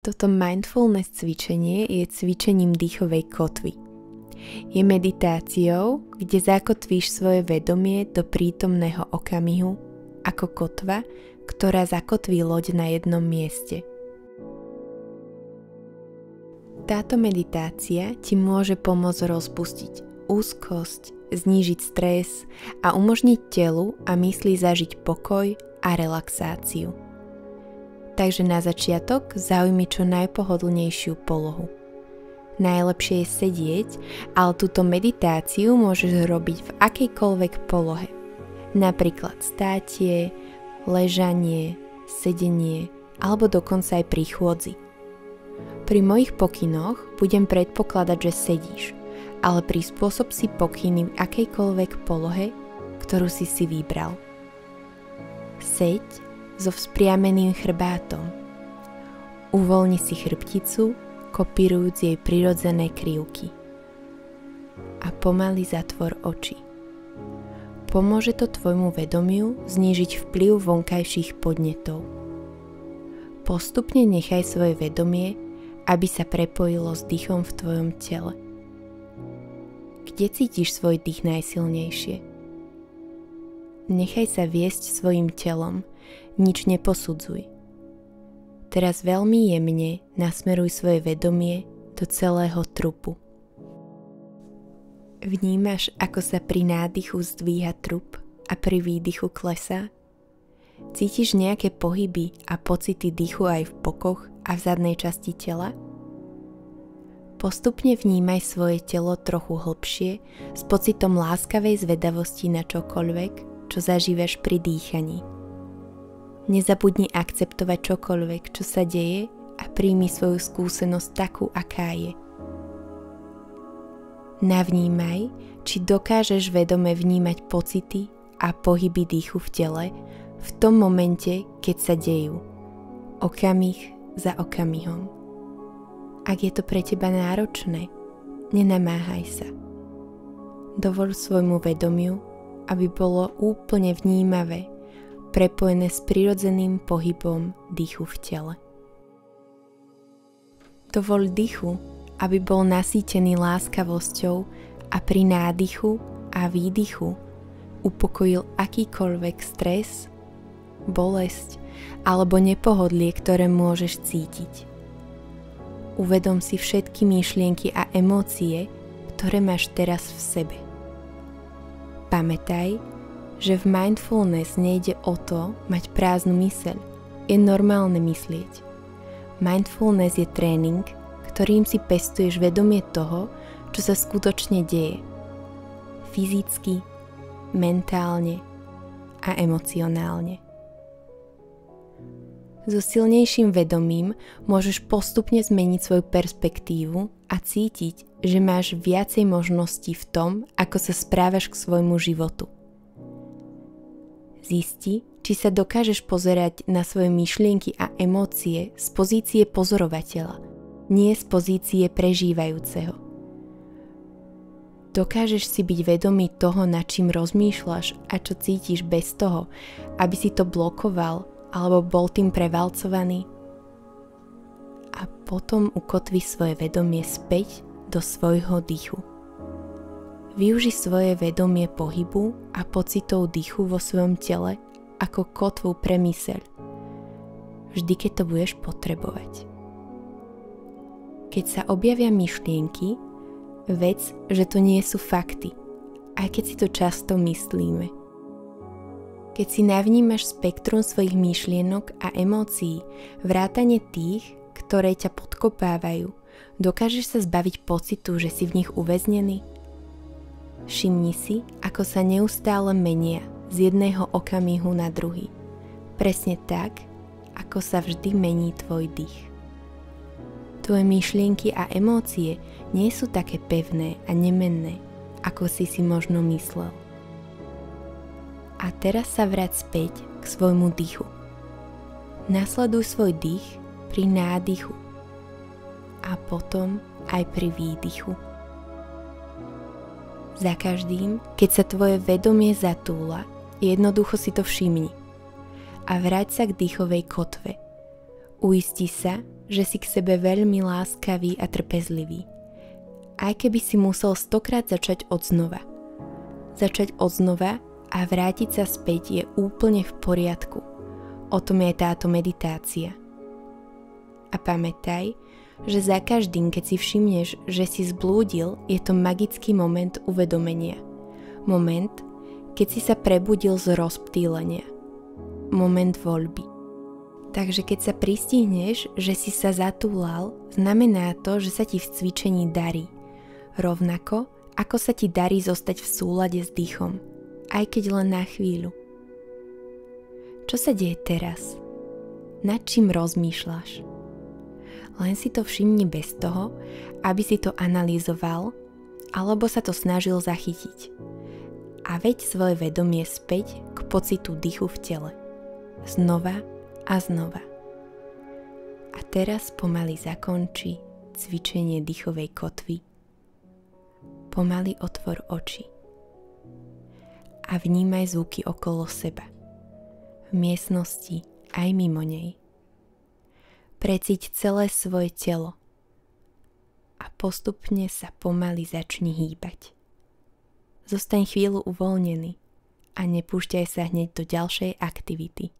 Toto mindfulness cvičenie je cvičením dýchovej kotvy. Je meditáciou, kde zakotvíš svoje vedomie do prítomného okamihu ako kotva, ktorá zakotví loď na jednom mieste. Táto meditácia ti môže pomôcť rozpustiť úzkosť, znížiť stres a umožniť telu a mysli zažiť pokoj a relaxáciu. Takže na začiatok zaujmi čo najpohodlnejšiu polohu. Najlepšie je sedieť, ale túto meditáciu môžeš robiť v akejkoľvek polohe. Napríklad státie, ležanie, sedenie alebo dokonca aj pri chôdzi. Pri mojich pokynoch budem predpokladať, že sedíš, ale prispôsob si pokyny v akejkoľvek polohe, ktorú si vybral. Seď so vzpriameným chrbátom. Uvoľni si chrbticu, kopírujúc jej prirodzené krivky. A pomaly zatvor oči. Pomôže to tvojmu vedomiu znížiť vplyv vonkajších podnetov. Postupne nechaj svoje vedomie, aby sa prepojilo s dýchom v tvojom tele. Kde cítiš svoj dých najsilnejšie? Nechaj sa viesť svojim telom, nič neposudzuj. Teraz veľmi jemne nasmeruj svoje vedomie do celého trupu. Vnímaš, ako sa pri nádychu zdvíha trup a pri výdychu klesá? Cítiš nejaké pohyby a pocity dýchu aj v bokoch a v zadnej časti tela? Postupne vnímaj svoje telo trochu hlbšie s pocitom láskavej zvedavosti na čokoľvek, čo zažívaš pri dýchaní. Nezabudni akceptovať čokoľvek, čo sa deje a príjmi svoju skúsenosť takú, aká je. Navnímaj, či dokážeš vedome vnímať pocity a pohyby dýchu v tele v tom momente, keď sa dejú. Okamih za okamihom. Ak je to pre teba náročné, nenamáhaj sa. Dovol svojmu vedomiu, aby bolo úplne vnímavé, prepojené s prirodzeným pohybom dýchu v tele. Dovol dýchu, aby bol nasýtený láskavosťou a pri nádychu a výdychu upokojil akýkoľvek stres, bolesť alebo nepohodlie, ktoré môžeš cítiť. Uvedom si všetky myšlienky a emócie, ktoré máš teraz v sebe. Pamätaj, že v mindfulness nejde o to mať prázdnu myseľ. Je normálne myslieť. Mindfulness je tréning, ktorým si pestuješ vedomie toho, čo sa skutočne deje. Fyzicky, mentálne a emocionálne. So silnejším vedomím môžeš postupne zmeniť svoju perspektívu a cítiť, že máš viacej možností v tom, ako sa správaš k svojmu životu. Zisti, či sa dokážeš pozerať na svoje myšlienky a emócie z pozície pozorovateľa, nie z pozície prežívajúceho. Dokážeš si byť vedomý toho, nad čím rozmýšľaš a čo cítiš bez toho, aby si to blokoval alebo bol tým prevalcovaný? A potom ukotvi svoje vedomie späť do svojho dýchu. Využi svoje vedomie pohybu a pocitov dýchu vo svojom tele ako kotvu pre myseľ. Vždy, keď to budeš potrebovať. Keď sa objavia myšlienky, vec, že to nie sú fakty, aj keď si to často myslíme. Keď si navnímaš spektrum svojich myšlienok a emócií, vrátane tých, ktoré ťa podkopávajú, dokážeš sa zbaviť pocitu, že si v nich uväznený? Všimni si, ako sa neustále menia z jedného okamihu na druhý. Presne tak, ako sa vždy mení tvoj dých. Tvoje myšlienky a emócie nie sú také pevné a nemenné, ako si možno myslel. A teraz sa vráť späť k svojmu dýchu. Nasleduj svoj dých pri nádychu a potom aj pri výdychu. Za každým, keď sa tvoje vedomie zatúla, jednoducho si to všimni a vráť sa k dýchovej kotve. Uisti sa, že si k sebe veľmi láskavý a trpezlivý. Aj keby si musel 100-krát začať odznova. Začať odznova a vrátiť sa späť je úplne v poriadku. O tom je táto meditácia. A pamätaj, že za každým, keď si všimneš, že si zblúdil, je to magický moment uvedomenia. Moment, keď si sa prebudil z rozptýlenia. Moment voľby. Takže keď sa pristihneš, že si sa zatúlal, znamená to, že sa ti v cvičení darí. Rovnako, ako sa ti darí zostať v súlade s dýchom, aj keď len na chvíľu. Čo sa deje teraz? Nad čím rozmýšľaš? Len si to všimni bez toho, aby si to analyzoval, alebo sa to snažil zachytiť. A veď svoje vedomie späť k pocitu dýchu v tele. Znova a znova. A teraz pomaly zakonči cvičenie dýchovej kotvy. Pomaly otvor oči. A vnímaj zvuky okolo seba. V miestnosti aj mimo nej. Precíť celé svoje telo. A postupne sa pomaly začni hýbať. Zostaň chvíľu uvoľnený a nepúšťaj sa hneď do ďalšej aktivity.